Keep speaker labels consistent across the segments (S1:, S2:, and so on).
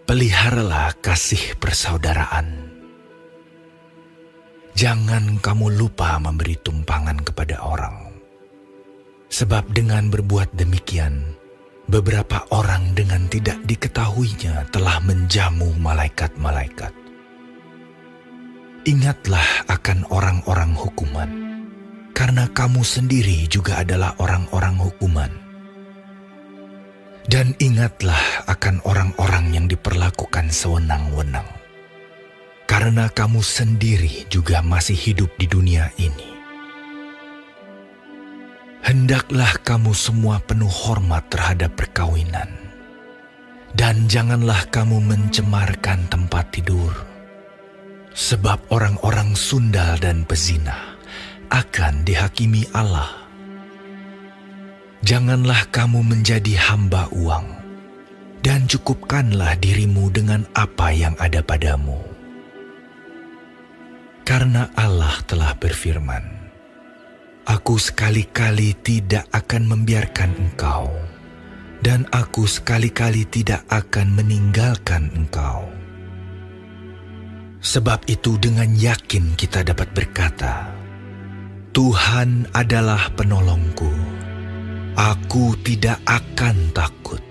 S1: Peliharalah kasih persaudaraan. Jangan kamu lupa memberi tumpangan kepada orang. Sebab dengan berbuat demikian, beberapa orang dengan tidak diketahuinya telah menjamu malaikat-malaikat. Ingatlah akan orang-orang hukuman, karena kamu sendiri juga adalah orang-orang hukuman. Dan ingatlah akan orang-orang yang diperlakukan sewenang-wenang, karena kamu sendiri juga masih hidup di dunia ini. Hendaklah kamu semua penuh hormat terhadap perkawinan, dan janganlah kamu mencemarkan tempat tidur, sebab orang-orang sundal dan pezina akan dihakimi Allah. Janganlah kamu menjadi hamba uang, dan cukupkanlah dirimu dengan apa yang ada padamu. Karena Allah telah berfirman, Aku sekali-kali tidak akan membiarkan engkau, dan aku sekali-kali tidak akan meninggalkan engkau. Sebab itu dengan yakin kita dapat berkata, Tuhan adalah penolongku, aku tidak akan takut.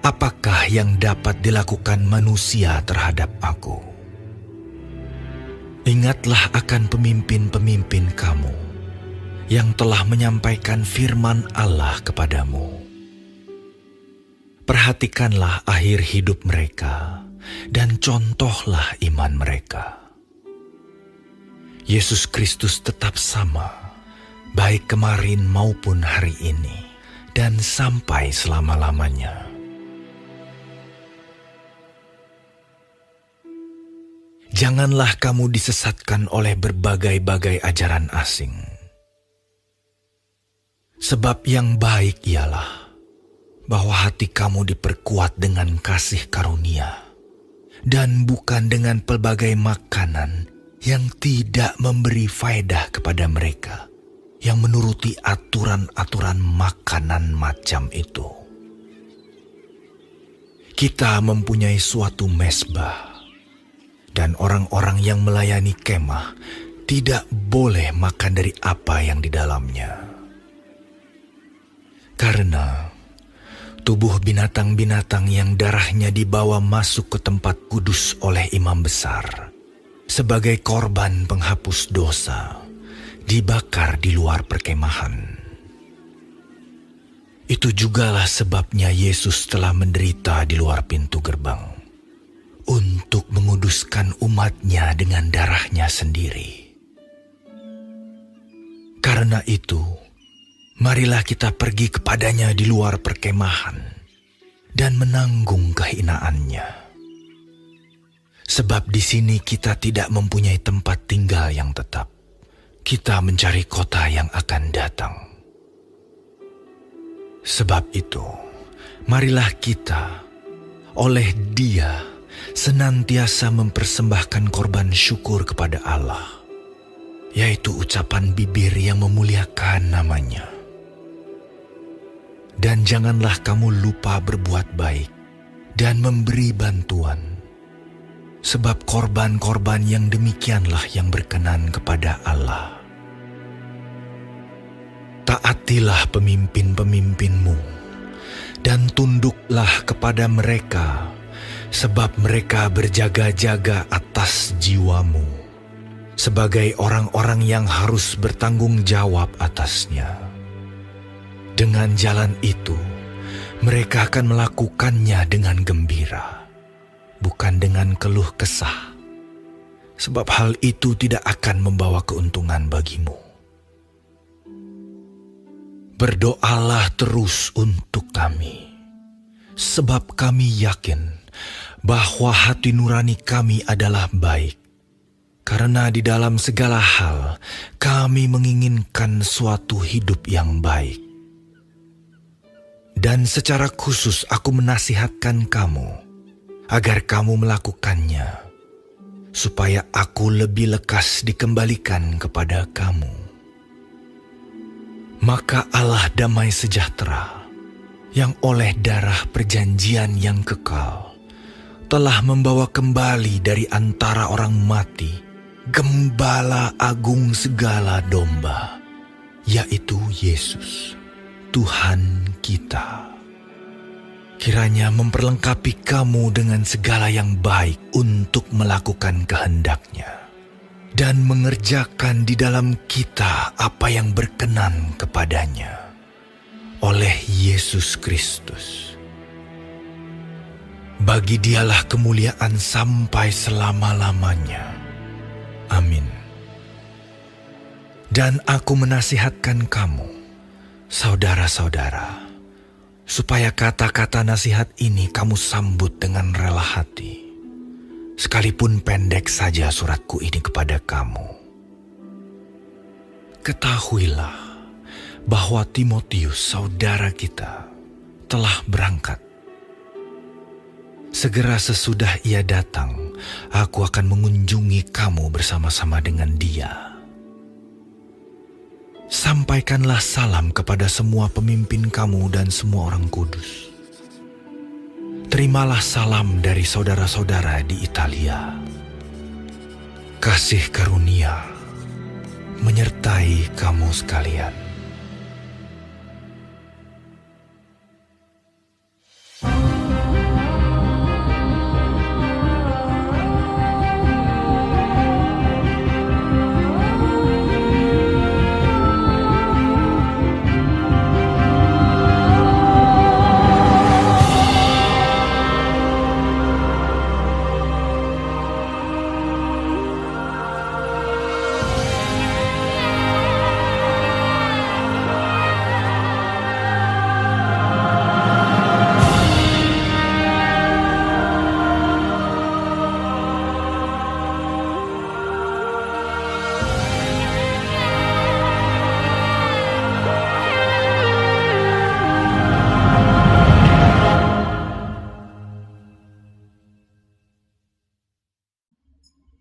S1: Apakah yang dapat dilakukan manusia terhadap aku? Ingatlah akan pemimpin-pemimpin kamu yang telah menyampaikan firman Allah kepadamu. Perhatikanlah akhir hidup mereka dan contohlah iman mereka. Yesus Kristus tetap sama, baik kemarin maupun hari ini, dan sampai selama-lamanya. Janganlah kamu disesatkan oleh berbagai-bagai ajaran asing. Sebab yang baik ialah bahwa hati kamu diperkuat dengan kasih karunia, dan bukan dengan pelbagai makanan yang tidak memberi faedah kepada mereka yang menuruti aturan-aturan makanan macam itu. Kita mempunyai suatu mezbah, dan orang-orang yang melayani kemah tidak boleh makan dari apa yang di dalamnya. Karena tubuh binatang-binatang yang darahnya dibawa masuk ke tempat kudus oleh imam besar sebagai korban penghapus dosa, dibakar di luar perkemahan. Itu jugalah sebabnya Yesus telah menderita di luar pintu gerbang, untuk menguduskan umatnya dengan darahnya sendiri. Karena itu, marilah kita pergi kepadanya di luar perkemahan dan menanggung kehinaannya. Sebab di sini kita tidak mempunyai tempat tinggal yang tetap. Kita mencari kota yang akan datang. Sebab itu, marilah kita oleh Dia senantiasa mempersembahkan korban syukur kepada Allah, yaitu ucapan bibir yang memuliakan namanya. Dan janganlah kamu lupa berbuat baik dan memberi bantuan, sebab korban-korban yang demikianlah yang berkenan kepada Allah. Taatilah pemimpin-pemimpinmu, dan tunduklah kepada mereka, sebab mereka berjaga-jaga atas jiwamu, sebagai orang-orang yang harus bertanggung jawab atasnya. Dengan jalan itu, mereka akan melakukannya dengan gembira, bukan dengan keluh kesah, sebab hal itu tidak akan membawa keuntungan bagimu. Berdoalah terus untuk kami, sebab kami yakin bahwa hati nurani kami adalah baik, karena di dalam segala hal kami menginginkan suatu hidup yang baik. Dan secara khusus aku menasihatkan kamu, agar kamu melakukannya, supaya aku lebih lekas dikembalikan kepada kamu. Maka Allah damai sejahtera, yang oleh darah perjanjian yang kekal telah membawa kembali dari antara orang mati Gembala agung segala domba, yaitu Yesus, Tuhan kita. Kiranya memperlengkapi kamu dengan segala yang baik untuk melakukan kehendak-Nya dan mengerjakan di dalam kita apa yang berkenan kepadanya oleh Yesus Kristus. Bagi Dialah kemuliaan sampai selama-lamanya. Amin. Dan aku menasihatkan kamu, saudara-saudara, supaya kata-kata nasihat ini kamu sambut dengan rela hati. Sekalipun pendek saja suratku ini kepada kamu. Ketahuilah bahwa Timotius, saudara kita, telah berangkat. Segera sesudah ia datang, aku akan mengunjungi kamu bersama-sama dengan dia. Sampaikanlah salam kepada semua pemimpin kamu dan semua orang kudus. Terimalah salam dari saudara-saudara di Italia. Kasih karunia menyertai kamu sekalian.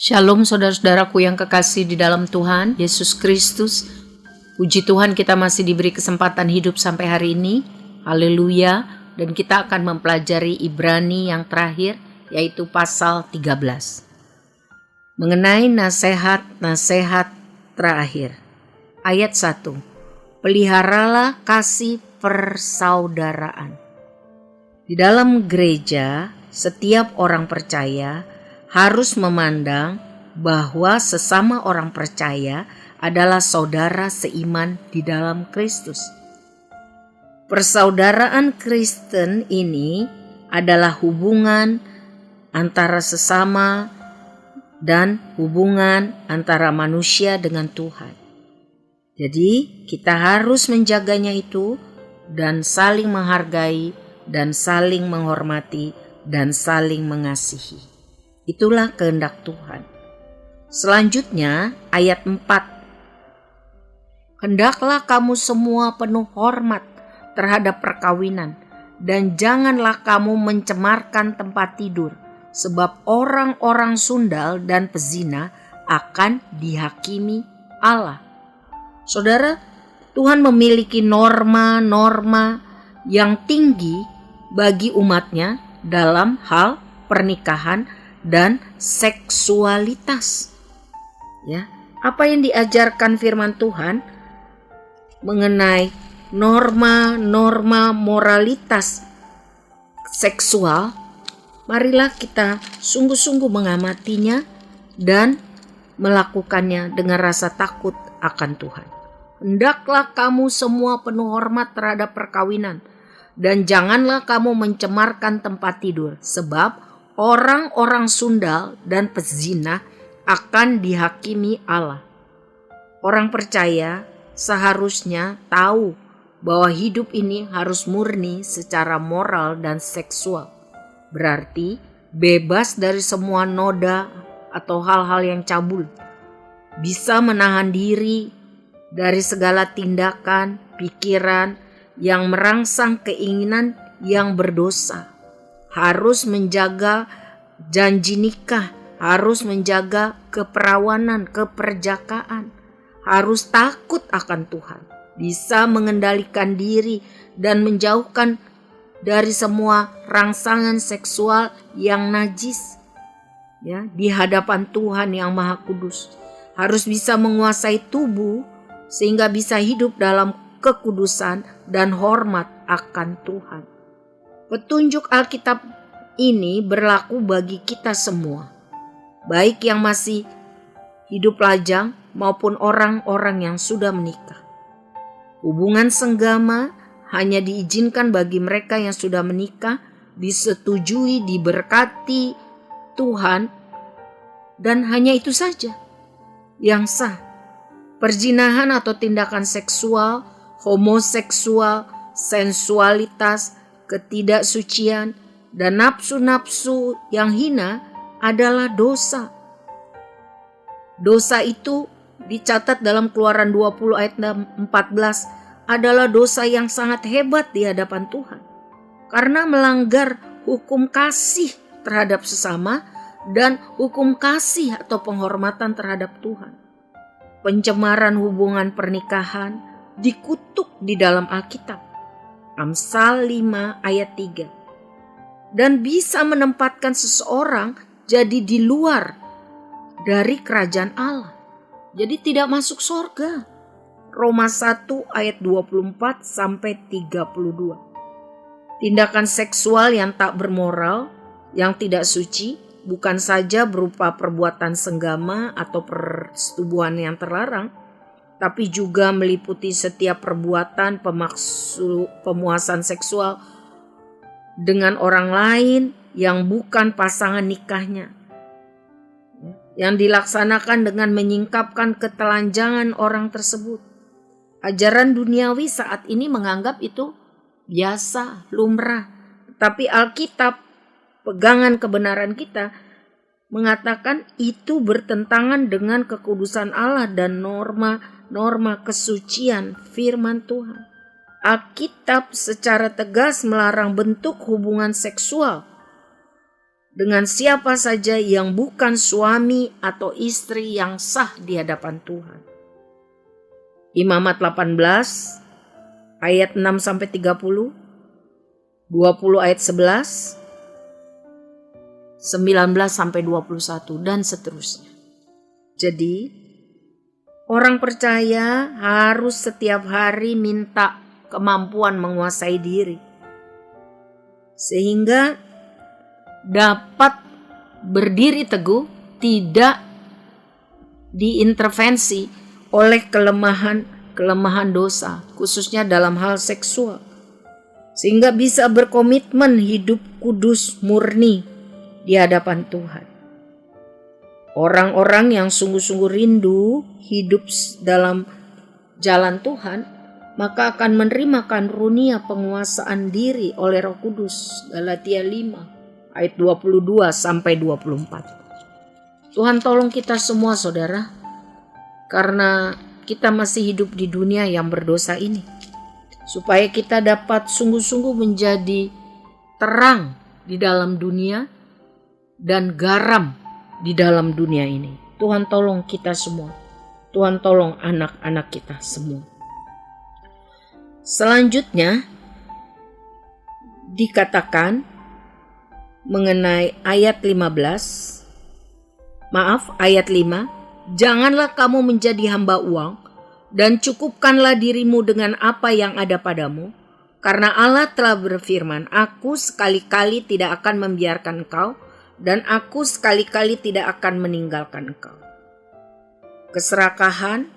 S2: Shalom saudara-saudaraku yang kekasih di dalam Tuhan Yesus Kristus. Puji Tuhan, kita masih diberi kesempatan hidup sampai hari ini. Haleluya. Dan kita akan mempelajari Ibrani yang terakhir, yaitu pasal 13. Mengenai nasihat-nasihat terakhir. Ayat 1. Peliharalah kasih persaudaraan. Di dalam gereja, setiap orang percaya harus memandang bahwa sesama orang percaya adalah saudara seiman di dalam Kristus. Persaudaraan Kristen ini adalah hubungan antara sesama dan hubungan antara manusia dengan Tuhan. Jadi kita harus menjaganya itu dan saling menghargai dan saling menghormati dan saling mengasihi. Itulah kehendak Tuhan. Selanjutnya ayat 4. Hendaklah kamu semua penuh hormat terhadap perkawinan, dan janganlah kamu mencemarkan tempat tidur, sebab orang-orang sundal dan pezina akan dihakimi Allah. Saudara, Tuhan memiliki norma-norma yang tinggi bagi umatnya dalam hal pernikahan dan seksualitas. Ya, apa yang diajarkan firman Tuhan mengenai norma-norma moralitas seksual, marilah kita sungguh-sungguh mengamatinya dan melakukannya dengan rasa takut akan Tuhan. Hendaklah kamu semua penuh hormat terhadap perkawinan, dan janganlah kamu mencemarkan tempat tidur, sebab orang-orang sundal dan pezina akan dihakimi Allah. Orang percaya seharusnya tahu bahwa hidup ini harus murni secara moral dan seksual. Berarti bebas dari semua noda atau hal-hal yang cabul. Bisa menahan diri dari segala tindakan, pikiran yang merangsang keinginan yang berdosa. Harus menjaga janji nikah, harus menjaga keperawanan, keperjakaan, harus takut akan Tuhan, bisa mengendalikan diri dan menjauhkan dari semua rangsangan seksual yang najis. Ya, di hadapan Tuhan yang Maha Kudus. Harus bisa menguasai tubuh sehingga bisa hidup dalam kekudusan dan hormat akan Tuhan. Petunjuk Alkitab ini berlaku bagi kita semua, baik yang masih hidup lajang maupun orang-orang yang sudah menikah. Hubungan senggama hanya diizinkan bagi mereka yang sudah menikah, disetujui, diberkati Tuhan, dan hanya itu saja yang sah. Perzinahan atau tindakan seksual, homoseksual, sensualitas, ketidaksucian, dan nafsu-nafsu yang hina adalah dosa. Dosa itu dicatat dalam Keluaran 20 ayat 14 adalah dosa yang sangat hebat di hadapan Tuhan. Karena melanggar hukum kasih terhadap sesama dan hukum kasih atau penghormatan terhadap Tuhan. Pencemaran hubungan pernikahan dikutuk di dalam Alkitab. Amsal 5 ayat 3. Dan bisa menempatkan seseorang jadi di luar dari kerajaan Allah. Jadi tidak masuk surga. Roma 1 ayat 24 sampai 32. Tindakan seksual yang tak bermoral, yang tidak suci, bukan saja berupa perbuatan senggama atau persetubuhan yang terlarang, tapi juga meliputi setiap perbuatan pemuasan seksual dengan orang lain yang bukan pasangan nikahnya, yang dilaksanakan dengan menyingkapkan ketelanjangan orang tersebut. Ajaran duniawi saat ini menganggap itu biasa, lumrah. Tapi Alkitab, pegangan kebenaran kita, mengatakan itu bertentangan dengan kekudusan Allah dan norma kesucian firman Tuhan. Alkitab secara tegas melarang bentuk hubungan seksual dengan siapa saja yang bukan suami atau istri yang sah di hadapan Tuhan. Imamat 18 ayat 6 sampai 30, 20 ayat 11, 19 sampai 21 dan seterusnya. Jadi, orang percaya harus setiap hari minta kemampuan menguasai diri sehingga dapat berdiri teguh, tidak diintervensi oleh kelemahan dosa, khususnya dalam hal seksual, sehingga bisa berkomitmen hidup kudus murni di hadapan Tuhan. Orang-orang yang sungguh-sungguh rindu hidup dalam jalan Tuhan, maka akan menerima karunia penguasaan diri oleh Roh Kudus. Galatia 5 ayat 22 sampai 24. Tuhan tolong kita semua saudara, karena kita masih hidup di dunia yang berdosa ini, supaya kita dapat sungguh-sungguh menjadi terang di dalam dunia dan garam di dalam dunia ini. Tuhan tolong kita semua. Tuhan tolong anak-anak kita semua. Selanjutnya dikatakan mengenai ayat 15. Ayat 5. Janganlah kamu menjadi hamba uang dan cukupkanlah dirimu dengan apa yang ada padamu. Karena Allah telah berfirman, Aku sekali-kali tidak akan membiarkan engkau dan Aku sekali-kali tidak akan meninggalkan engkau. Keserakahan,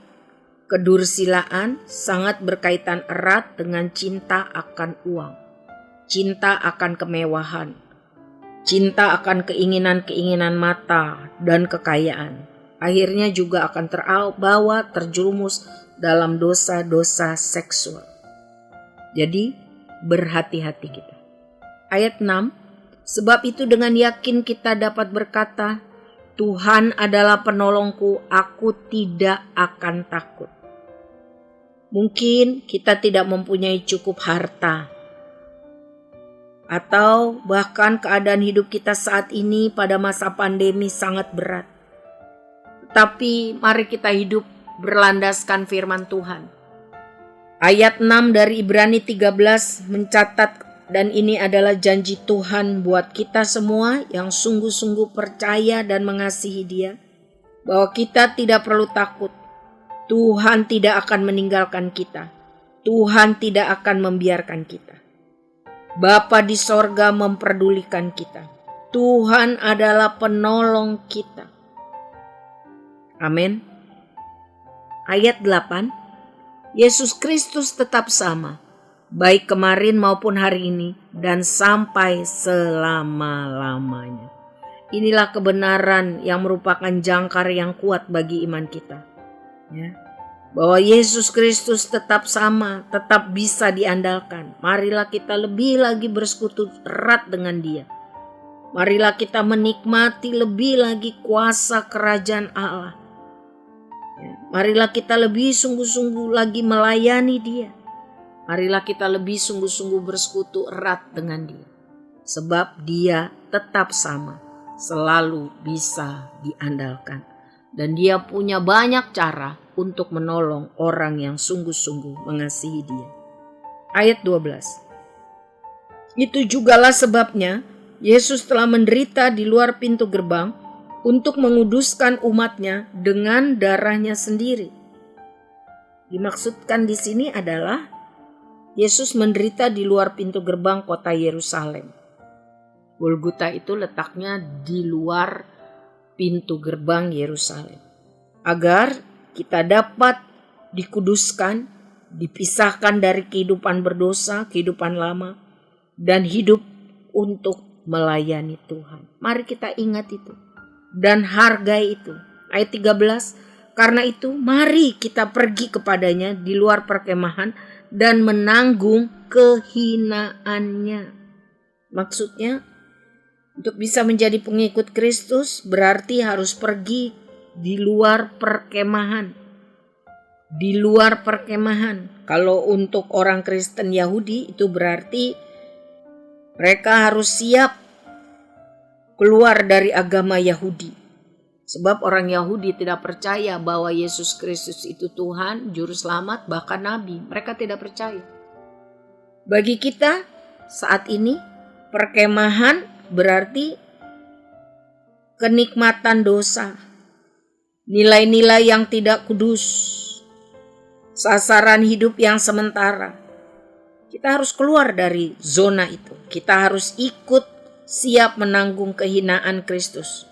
S2: kedursilaan sangat berkaitan erat dengan cinta akan uang, cinta akan kemewahan, cinta akan keinginan-keinginan mata dan kekayaan. Akhirnya juga akan terjerumus dalam dosa-dosa seksual. Jadi berhati-hati kita. Ayat 6, sebab itu dengan yakin kita dapat berkata, Tuhan adalah penolongku, aku tidak akan takut. Mungkin kita tidak mempunyai cukup harta, atau bahkan keadaan hidup kita saat ini pada masa pandemi sangat berat. Tetapi mari kita hidup berlandaskan firman Tuhan. Ayat 6 dari Ibrani 13 mencatat dan ini adalah janji Tuhan buat kita semua yang sungguh-sungguh percaya dan mengasihi Dia, bahwa kita tidak perlu takut. Tuhan tidak akan meninggalkan kita. Tuhan tidak akan membiarkan kita. Bapa di sorga memperdulikan kita. Tuhan adalah penolong kita. Amin. Ayat 8. Yesus Kristus tetap sama, baik kemarin maupun hari ini dan sampai selama-lamanya. Inilah kebenaran yang merupakan jangkar yang kuat bagi iman kita. Ya. Bahwa Yesus Kristus tetap sama, tetap bisa diandalkan. Marilah kita lebih lagi bersekutu erat dengan Dia. Marilah kita menikmati lebih lagi kuasa kerajaan Allah. Ya. Marilah kita lebih sungguh-sungguh lagi melayani Dia. Marilah kita lebih sungguh-sungguh bersekutu erat dengan Dia. Sebab Dia tetap sama, selalu bisa diandalkan. Dan Dia punya banyak cara untuk menolong orang yang sungguh-sungguh mengasihi Dia. Ayat 12. Itu jugalah sebabnya Yesus telah menderita di luar pintu gerbang untuk menguduskan umatnya dengan darahnya sendiri. Dimaksudkan di sini adalah Yesus menderita di luar pintu gerbang kota Yerusalem. Golgota itu letaknya di luar pintu gerbang Yerusalem. Agar kita dapat dikuduskan, dipisahkan dari kehidupan berdosa, kehidupan lama, dan hidup untuk melayani Tuhan. Mari kita ingat itu dan hargai itu. Ayat 13, karena itu mari kita pergi kepadanya di luar perkemahan dan menanggung kehinaannya. Maksudnya, untuk bisa menjadi pengikut Kristus berarti harus pergi di luar perkemahan. Di luar perkemahan. Kalau untuk orang Kristen Yahudi itu berarti mereka harus siap keluar dari agama Yahudi. Sebab orang Yahudi tidak percaya bahwa Yesus Kristus itu Tuhan, Juru Selamat, bahkan Nabi. Mereka tidak percaya. Bagi kita saat ini perkemahan berarti kenikmatan dosa. Nilai-nilai yang tidak kudus. Sasaran hidup yang sementara. Kita harus keluar dari zona itu. Kita harus ikut siap menanggung kehinaan Kristus.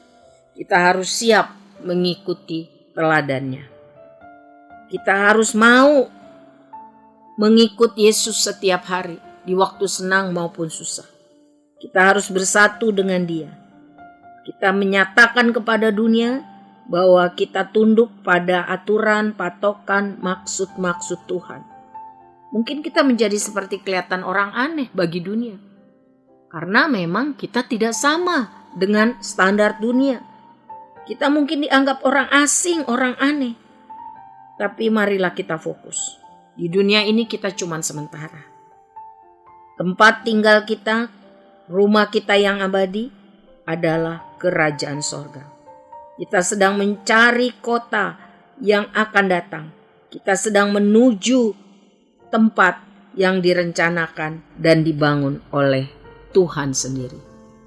S2: Kita harus siap mengikuti teladannya. Kita harus mau mengikut Yesus setiap hari, di waktu senang maupun susah. Kita harus bersatu dengan Dia. Kita menyatakan kepada dunia bahwa kita tunduk pada aturan, patokan, maksud-maksud Tuhan. Mungkin kita menjadi seperti kelihatan orang aneh bagi dunia. Karena memang kita tidak sama dengan standar dunia. Kita mungkin dianggap orang asing, orang aneh. Tapi marilah kita fokus. Di dunia ini kita cuma sementara. Tempat tinggal kita, rumah kita yang abadi adalah kerajaan sorga. Kita sedang mencari kota yang akan datang. Kita sedang menuju tempat yang direncanakan dan dibangun oleh Tuhan sendiri.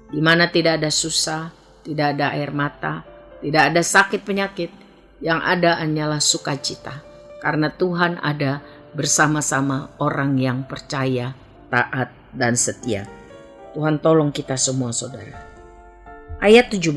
S2: Di mana tidak ada susah, tidak ada air mata, tidak ada sakit penyakit. Yang ada hanyalah sukacita. Karena Tuhan ada bersama-sama orang yang percaya, taat, dan setia. Tuhan tolong kita semua saudara. Ayat 17.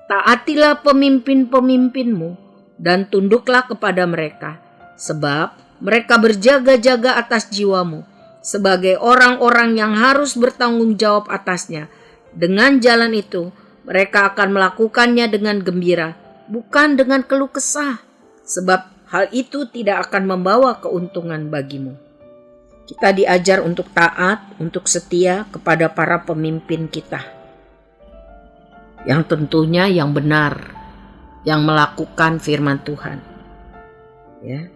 S2: Taatilah pemimpin-pemimpinmu dan tunduklah kepada mereka. Sebab mereka berjaga-jaga atas jiwamu. Sebagai orang-orang yang harus bertanggung jawab atasnya. Dengan jalan itu, mereka akan melakukannya dengan gembira, bukan dengan keluh kesah. Sebab hal itu tidak akan membawa keuntungan bagimu. Kita diajar untuk taat, untuk setia kepada para pemimpin kita. Yang tentunya yang benar, yang melakukan firman Tuhan. Ya.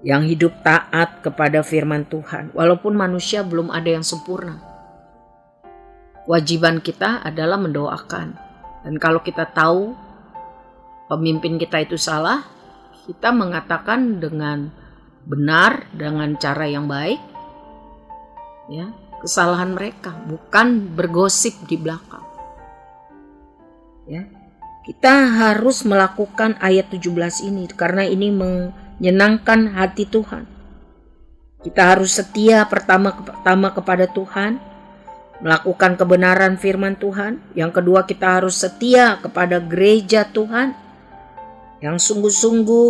S2: Yang hidup taat kepada firman Tuhan. Walaupun manusia belum ada yang sempurna. Kewajiban kita adalah mendoakan. Dan kalau kita tahu pemimpin kita itu salah, kita mengatakan dengan benar, dengan cara yang baik. ya, kesalahan mereka, bukan bergosip di belakang. Ya. Kita harus melakukan ayat 17 ini karena ini menyenangkan hati Tuhan. Kita harus setia pertama kepada Tuhan, melakukan kebenaran firman Tuhan. Yang kedua, kita harus setia kepada gereja Tuhan yang sungguh-sungguh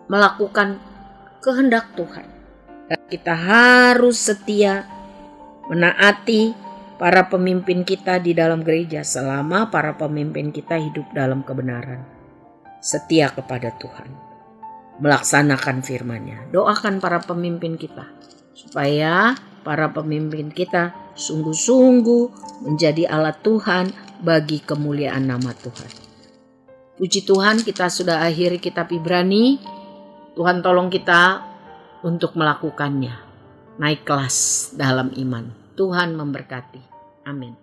S2: melakukan kehendak Tuhan. Dan kita harus setia menaati para pemimpin kita di dalam gereja selama para pemimpin kita hidup dalam kebenaran. Setia kepada Tuhan, melaksanakan firman-Nya. Doakan para pemimpin kita supaya para pemimpin kita sungguh-sungguh menjadi alat Tuhan bagi kemuliaan nama Tuhan. Puji Tuhan, kita sudah akhiri kitab Ibrani. Tuhan tolong kita untuk melakukannya. Naik kelas dalam iman. Tuhan memberkati. Amin.